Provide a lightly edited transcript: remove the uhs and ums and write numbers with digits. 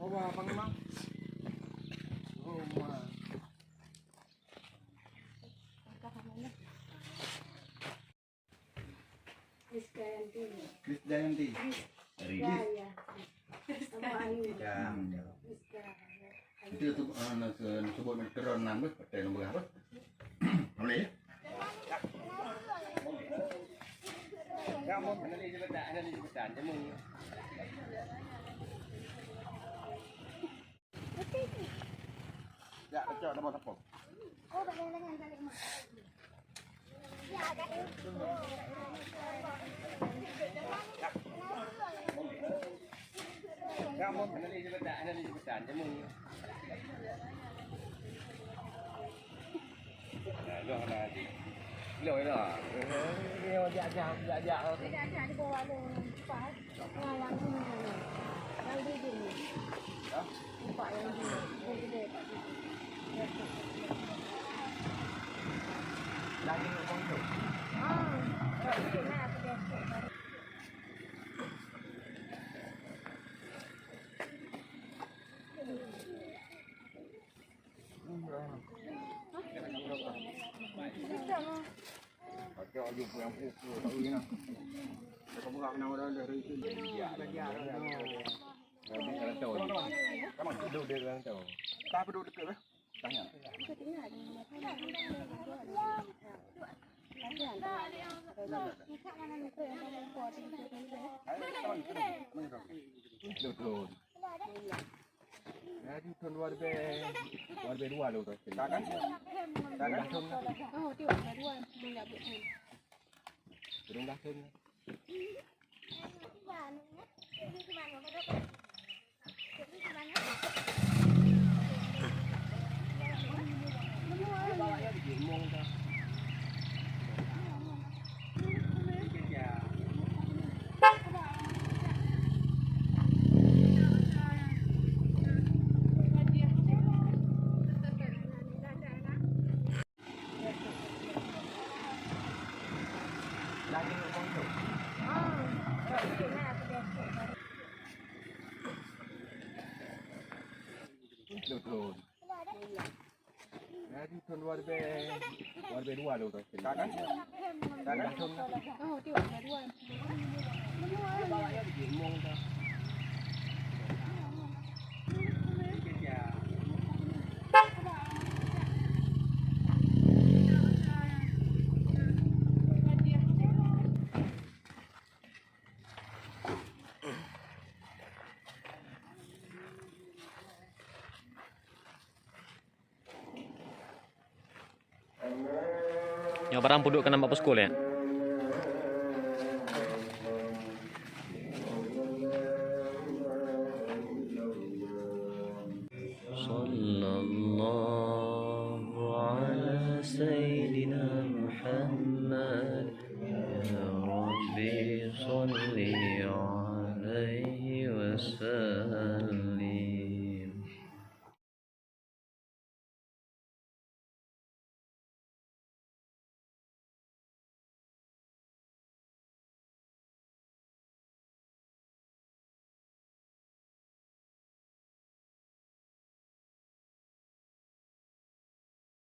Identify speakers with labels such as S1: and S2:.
S1: Bawa Panglima. Rumah. Krisdayanti. Ridis. Itu tu sebut meteran nama pakai nombor apa? Boleh ya? Kamu nanti jabatan jamu. Ya, cok nombor apa? Oh, dengan tali emas. Ya, ada. Kamu nanti jabatan jamu. Lo nanti. Lo itu. Dia jajah di bawah lo. Pak, ngalang semua. Yang di sini. Pak yang di sini. Lagi ngomong tu. Kena aku dah. Kau jumpa yang pukul tahu ni nak. Kau buka nama dari itu. Ya, lagi ada. Kalau tahu. Kamu duduk di dalam tahu. Tak perlu dekat lah. Tanya. Betul. Jadi tuan luar dua lo tu. Tak kan? Tak langsung. Oh, tu dua banyak betul. Belum langsung. Betul. Jadi tuan luar dua lo tu. Tak kan? Tak langsung. Oh, tu dua.
S2: Yang barang puduk kena mak poskol ya.